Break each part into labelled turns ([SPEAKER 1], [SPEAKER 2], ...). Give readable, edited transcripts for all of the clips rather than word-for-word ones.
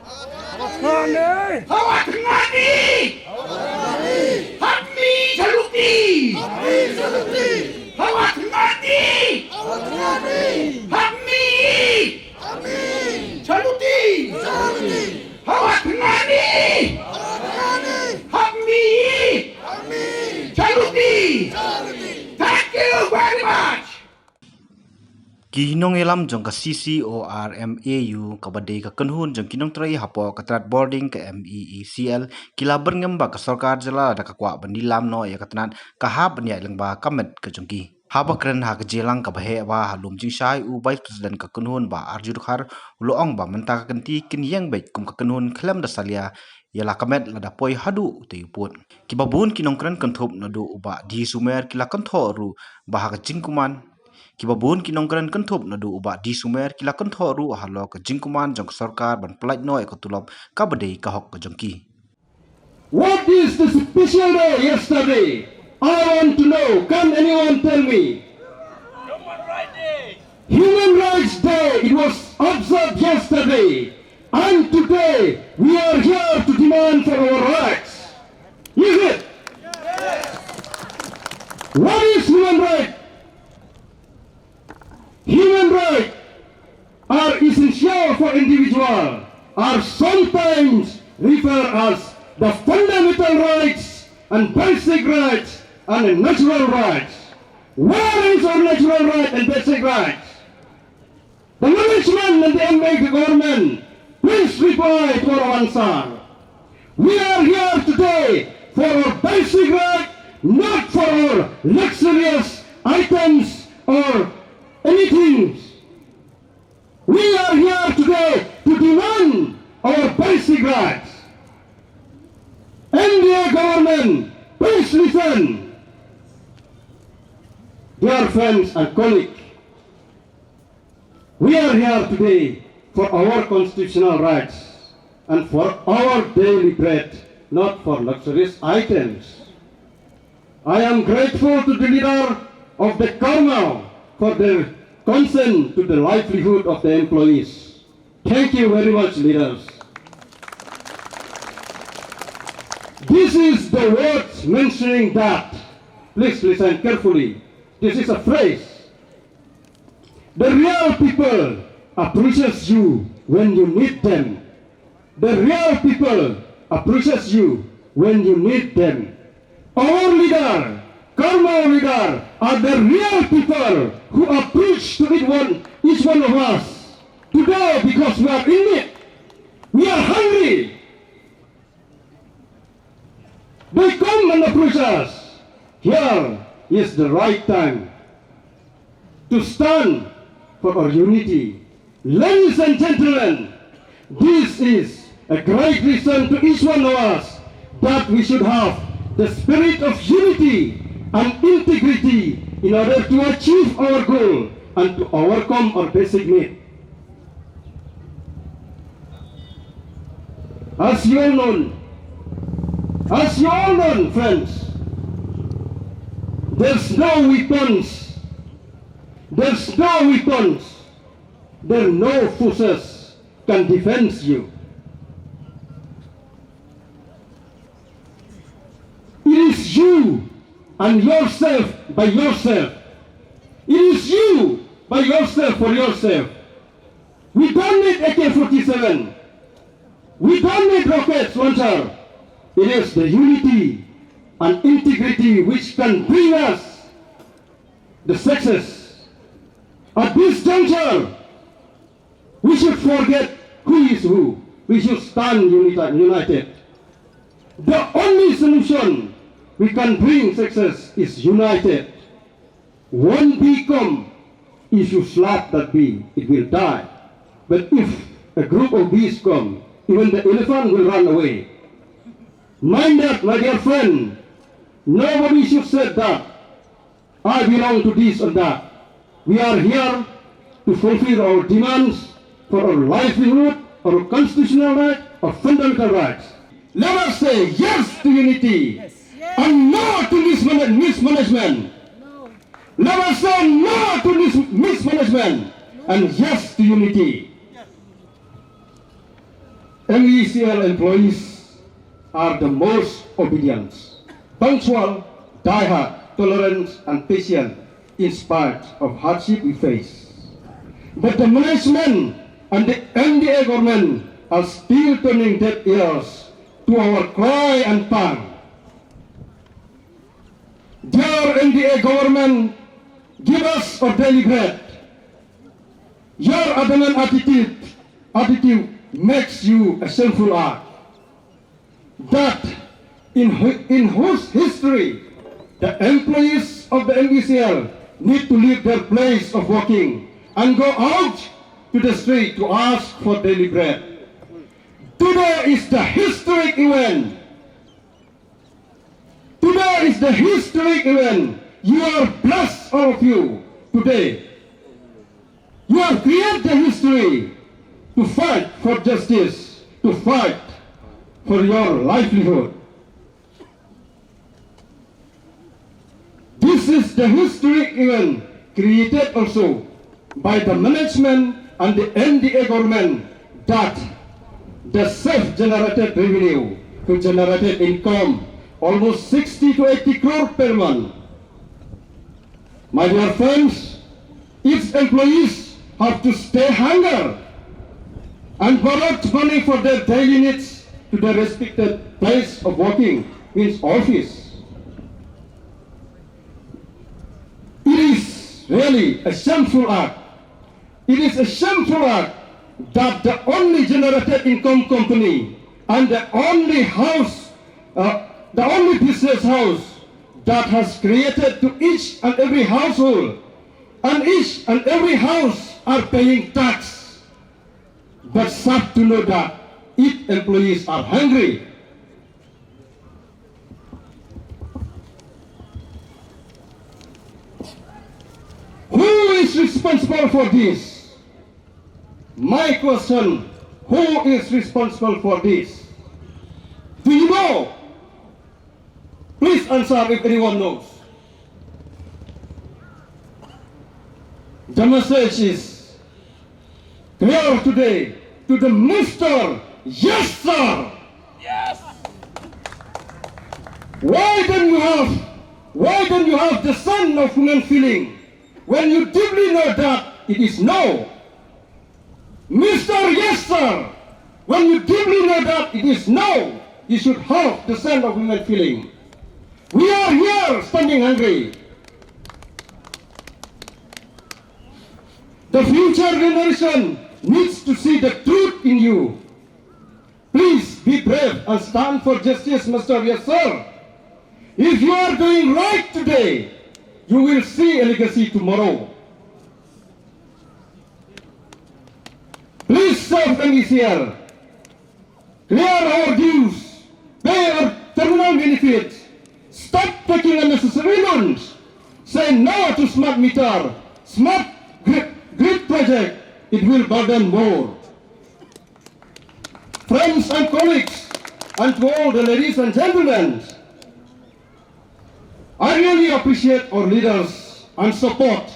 [SPEAKER 1] Hawat ngani. Hammi saluti. Hawat ngani. Hammi saluti. Hawat ngani. Hammi saluti. Thank you very much.
[SPEAKER 2] Nongialam jong ka CCORMAU kabadai ka kanhun jong kinong trai hapo katrat boarding ka MeECL kila BYRNGEM ba ka sarkar jala da ka kwa banilam no ya katnat ka ha banya lang ba kamet ka jongki haba kren ha ka jelang ka bahe ba halum jing shai u vice president ka kanhun ba arjur khar loong ba menta ka kanti kin yang bet kum ka kanhun khlem da salia yala kamet lada poi hadu te uput kibabun kinong kren kanthop na do uba di sumer kila kantho ru ba ka jingkuman Kibabun kinongkran kentup nadu uba di sumer kila kentoru halo ke jingkuman jong sarkar ban pelaj no ekotulop kabadai kahok ke jongki.
[SPEAKER 3] What is the special day yesterday? I want to know. Can anyone tell me?
[SPEAKER 1] Human Rights Day.
[SPEAKER 3] Human Rights Day. It was observed yesterday. And today we are here to demand for our rights. Is it?
[SPEAKER 1] Yes.
[SPEAKER 3] What is human rights? Human rights are essential for individual, are sometimes referred as the fundamental rights and basic rights and natural rights. Where is our natural right and basic rights? The management and the MeECL government, please reply to our answer. We are here today for our basic right, not for our luxurious items or anything. We are here today to demand our basic rights. India government, please listen. Dear friends and colleagues, we are here today for our constitutional rights and for our daily bread, not for luxurious items. I am grateful to the leader of the CCORMAU for their concern to the livelihood of the employees. Thank you very much, leaders. This is the words mentioning that. Please listen carefully. This is a phrase. The real people appreciate you when you need them. The real people appreciate you when you need them. Our leader, CCORMAU leader, are the real people who approach to each one of us today because we are in it. We are hungry. They come and approach us. Here is the right time to stand for our unity. Ladies and gentlemen, this is a great reason to each one of us that we should have the spirit of unity and integrity in order to achieve our goal and to overcome our basic need. As you all know, friends, there's no weapons, there are no forces can defend you. It is you and yourself by yourself. It is you by yourself for yourself. We don't need AK-47. We don't need rockets launcher. It is the unity and integrity which can bring us the success. At this juncture, we should forget who is who. We should stand united. The only solution we can bring success is united. One bee come, if you slap that bee, it will die. But if a group of bees come, even the elephant will run away. Mind that, my dear friend. Nobody should say that I belong to this or that. We are here to fulfill our demands for our livelihood, our constitutional rights, our fundamental rights. Let us say yes to unity and no to mismanagement. Let us say no to mismanagement and yes to unity. MeECL employees are the most obedient, punctual, diehard, tolerant, and patient in spite of hardship we face. But the management and the NDA government are still turning deaf ears to our cry and pang. Dear NDA government, give us our daily bread. Your adamant attitude makes you a sinful act. That in whose history the employees of the MeECL need to leave their place of working and go out to the street to ask for daily bread. Today is the historic event. Today is the historic event. You are blessed, all of you, today. You have created the history to fight for justice, to fight for your livelihood. This is the historic event created also by the management and the NDA government, that the self-generated revenue to generated income almost 60 to 80 crore per month. My dear friends, its employees have to stay hunger and borrow money for their daily needs to their respected place of working, means office. It is really a shameful act. It is a shameful act that the only generated income company and the only house, the only business house that has created to each and every household, and each and every house are paying tax. But sad to know that its employees are hungry. Who is responsible for this? My question, who is responsible for this? Do you know? Please answer if anyone knows. The message is clear today to the Mr. Yes, sir.
[SPEAKER 1] Yes!
[SPEAKER 3] Why don't you have the son of human feeling when you deeply know that it is no? Mr. Yes, sir, when you deeply know that it is no, you should have the sense of human feeling. We are here standing hungry. The future generation needs to see the truth in you. Please be brave and stand for justice, Mr. Yes, sir. If you are doing right today, you will see a legacy tomorrow. Please serve MeECL. Clear our dues. Pay our terminal benefits. Stop taking unnecessary loans. Say no to smart meter, smart grid project. It will burden more. Friends and colleagues, and to all the ladies and gentlemen, I really appreciate our leaders and support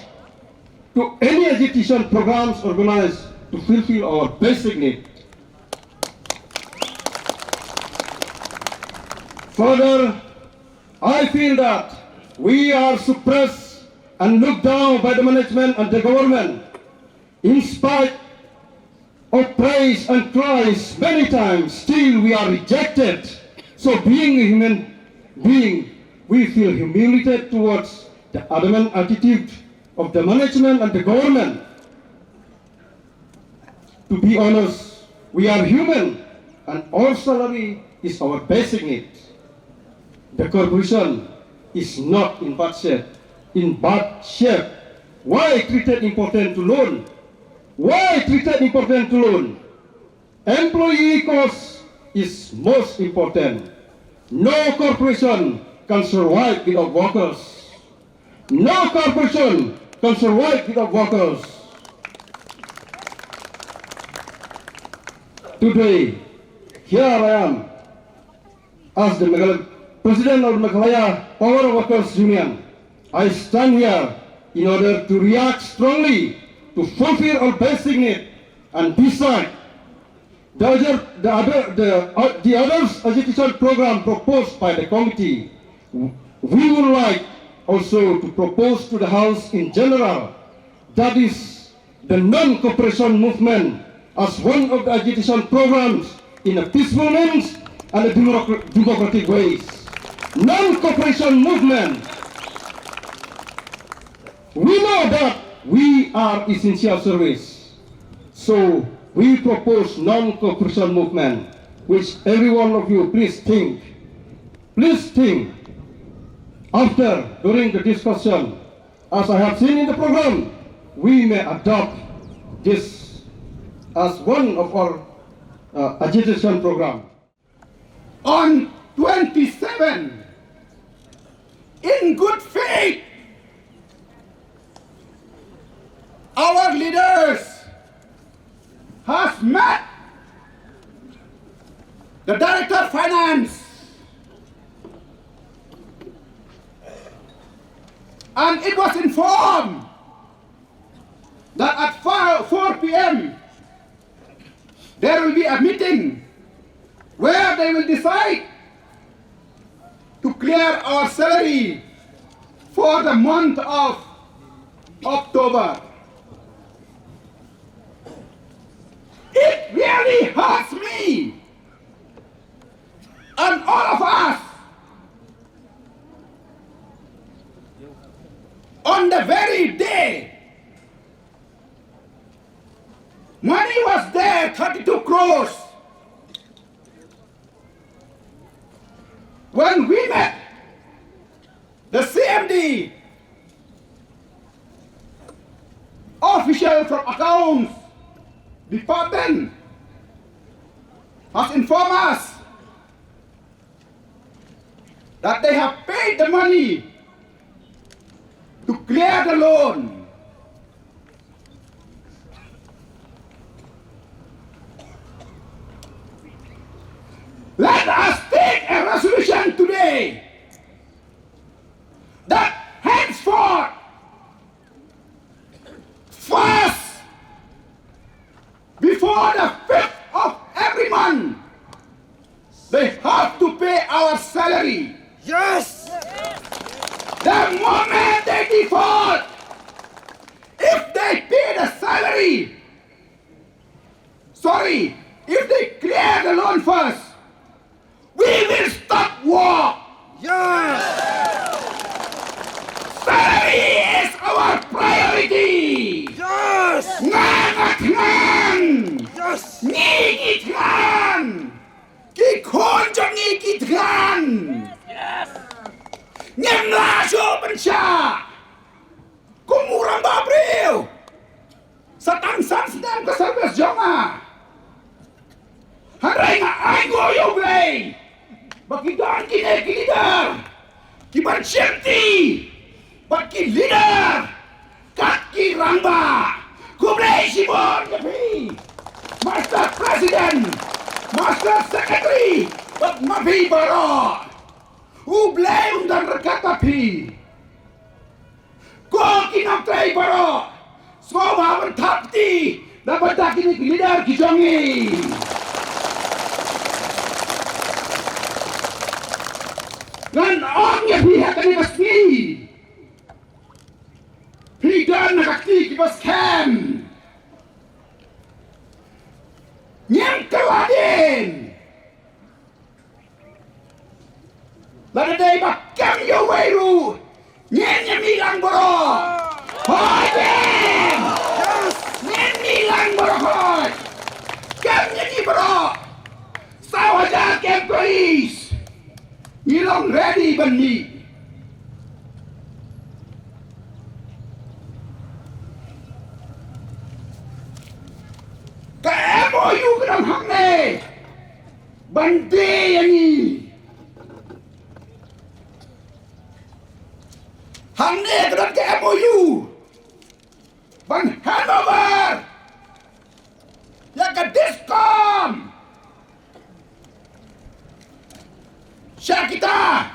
[SPEAKER 3] to any education programs organized to fulfill our basic need. Further, I feel that we are suppressed and looked down by the management and the government. In spite of praise and cries many times, still we are rejected. So being a human being, we feel humiliated towards the adamant attitude of the management and the government. To be honest, we are human and our salary is our basic need. The corporation is not in bad shape. Why treated important to loan? Why treated important to loan? Employee cost is most important. No corporation can survive without workers. No corporation can survive without workers. Today, here I am as the President of the Meghalaya Power Workers Union. I stand here in order to react strongly to fulfill our basic need and decide The others education program proposed by the committee, we would like also to propose to the House in general, that is the non-cooperation movement as one of the education programs in a peaceful means and a democratic ways. Non-cooperation movement. We know that we are essential service. So we propose non-cooperation movement, which every one of you please think. Please think. During the discussion, as I have seen in the program, we may adopt this as one of our agitation program.
[SPEAKER 1] On 27, in good faith, our leaders has met the Director of Finance and it was informed that at 4 p.m. there will be a meeting where they will decide to clear our salary for the month of October. It really hurts me and all of us on the very day money was there, 32 crores. When we met the CMD official from accounts department has informed us that they have paid the money to clear the loan. Let us take a resolution today that henceforth, first, before the 5th of every month, they have to pay our salary.
[SPEAKER 4] Yes!
[SPEAKER 1] The moment they default, if they pay the salary, if they clear the loan first, we will stop war.
[SPEAKER 4] Yes!
[SPEAKER 1] Salary is our priority.
[SPEAKER 4] Yes!
[SPEAKER 1] Ngangatngan!
[SPEAKER 4] Yes!
[SPEAKER 1] Ngigitngan! Kikonjong ngigitngan! Nyemlasyo bensya! Kumurang babriw! Sa tangsan sedang keserves jonga! Haray nga ay goyo blay! Bakigaan kini leader! Kiban syenti! Baki leader! Kaki ramba! Kublay sibon gapi! Master President! Master Secretary! Bak mapi baro! Ublay undan rekat api! Ko kinaptay baro! Soba bertapti! Dapat tak kini leader kijongi! Ngan ong yang pihak kami pasti. Pidan nakakti kibas kem. Nyang keladin. Lada day bakam yo weiru. Nyen milang boro. Hoyen. Nyen milang boro hoy. Kem nyen boro. Sawaja kem police. Ilang ready bani. Ka MOU kenang hangne. Bandi yang ni. Hangne kenang ke MOU. Ban handover. Ya ke diskom. Siya kita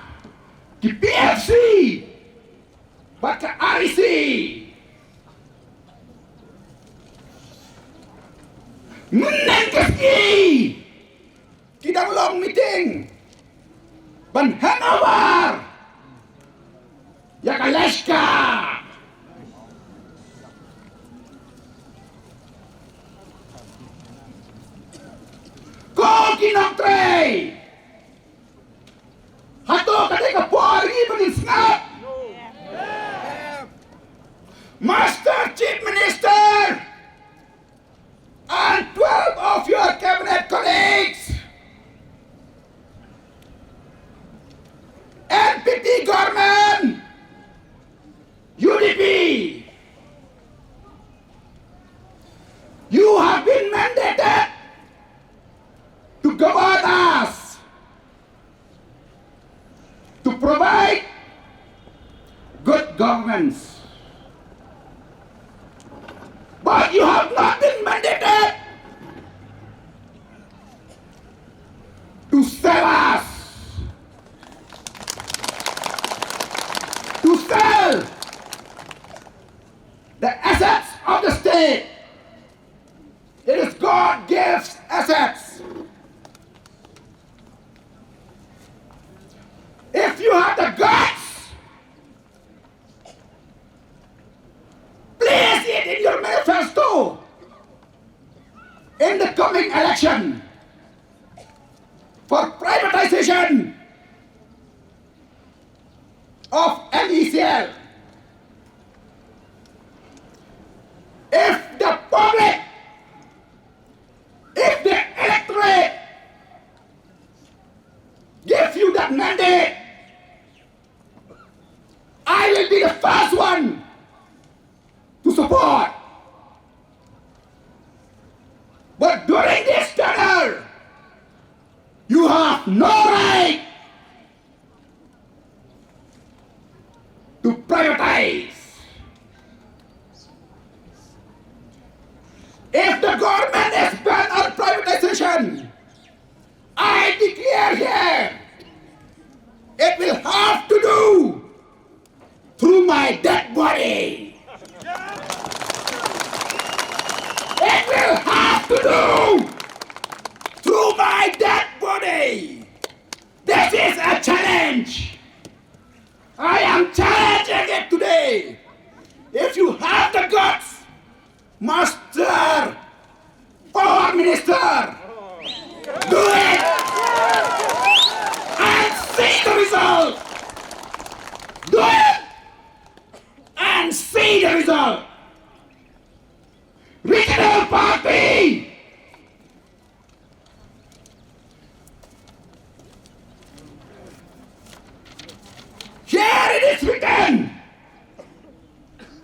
[SPEAKER 1] di PFC baca RIC menang kaki long meeting. Ban Hanover. Yakaleshka. Kinoktrey! Hato ketika Polri berdiskap! Master Chief Minister and 12 of your cabinet colleagues, NPT government, UDP, you have been mandated to govern us, to provide good governance. But you have not been mandated to sell us, to sell the assets of the state. It is God gives assets. If you have the guts, place it in your manifesto in the coming election for privatization of MeECL. If the public, if the electorate give you that mandate, I will be the first one to support. But during this tenure, you have no right to privatize. If the government is bent on privatization, I declare here, it will have to do through my dead body. It will have to do through my dead body. This is a challenge. I am challenging it today. If you have the guts, Master Power Minister, do it and see the result. Do it and see the result. Regional party, here it is written,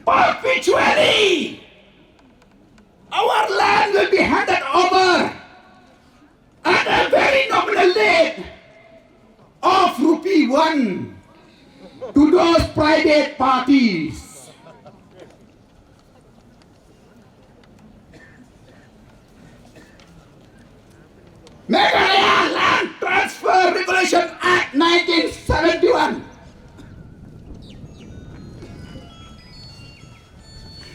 [SPEAKER 1] perpetually our land will be handed over at a very nominal rate of ₹1 to those private parties. Meghalaya Land Transfer Regulation Act 1971.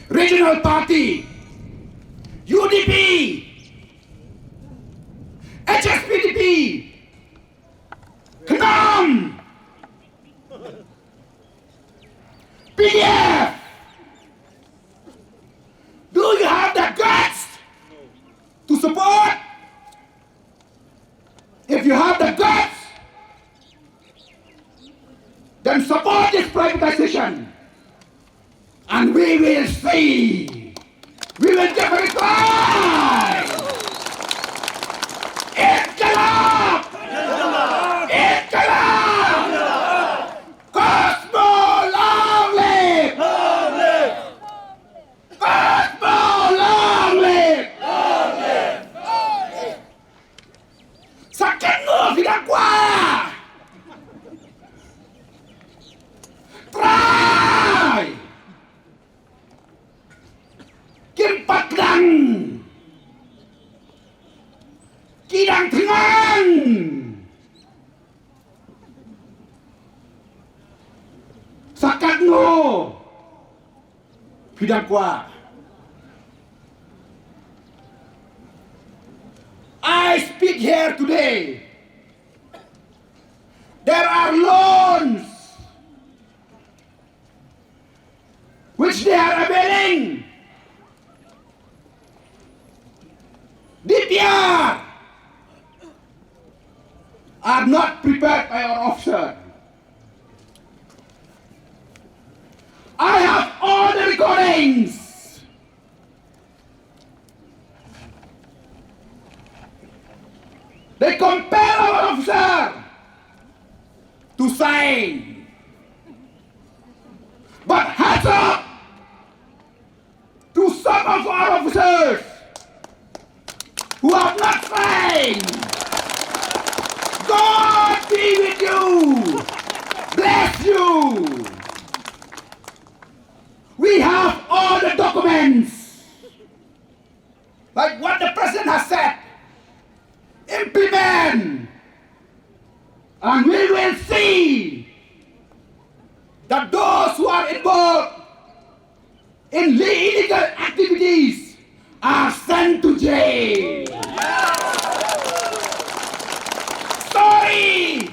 [SPEAKER 1] Regional Party, UDP, HSPDP, KNOM, PDF. Do you have the guts to support? If you have the guts, then support this privatization. And we will see. We will give it a try. Inqilab! Inqilab! Cosmo long live! Cosmo long live! Sakit mo, Vidakwa! Try! Kimpat lang! Kidang tengan! Sakat no! Vidakwa! I speak here today There are loans which they are availing. DPR are not prepared by our officer. I have all the recordings. They compel our officer to sign. But hats up to some of our officers who have not signed. God be with you. Bless you. We have all the documents. Like what the president has said. Implement. And we will see that those who are involved in illegal activities are sent to jail. Sorry,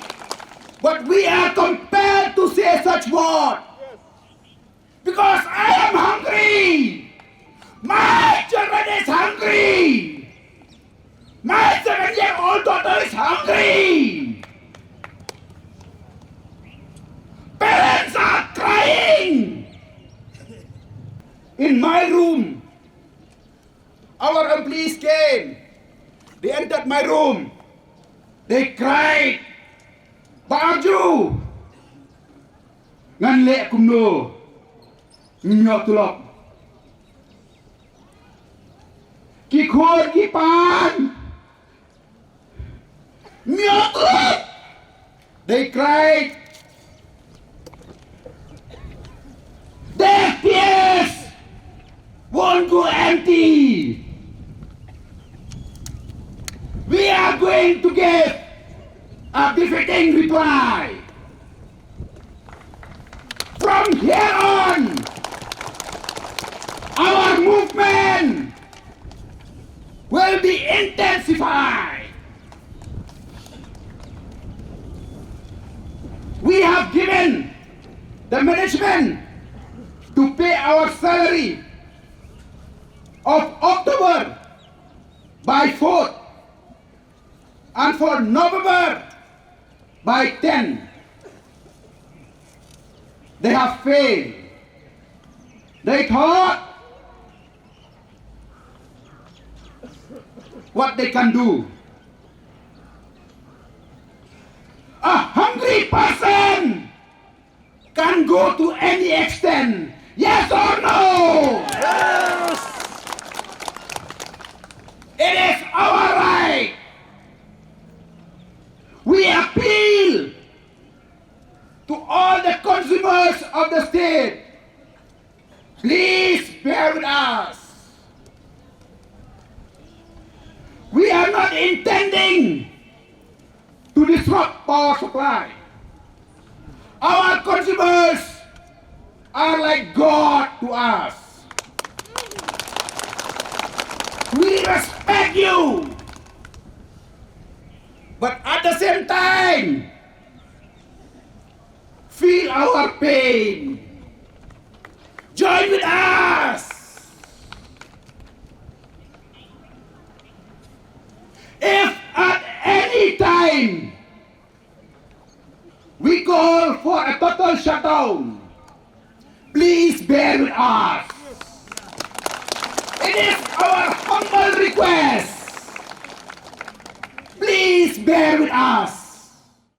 [SPEAKER 1] but we are compelled to say such word because I am hungry. My children is hungry. My 7-year-old daughter is hungry. Parents are crying. In my room, our employees came. They entered my room. They cried. Baju. Ngan lek kumno. Nyok tulok. Ki khôn ki pan. Nyok tulok. They cried. Their tears won't go empty. We are going to give a befitting reply. From here on, our movement will be intensified. We have given the management to pay our salary of October by 4th and for November by 10. They have failed. They thought what they can do. A hungry person can go to any extent. Yes or no?
[SPEAKER 4] Yes!
[SPEAKER 1] It is our right. We appeal to all the consumers of the state. Please bear with us. We are not intending to disrupt power supply. Our consumers are like God to us. We respect you. But at the same time, feel our pain. Join with us. If at any time we call for a total shutdown, please bear with us. It is our humble request. Please bear with us.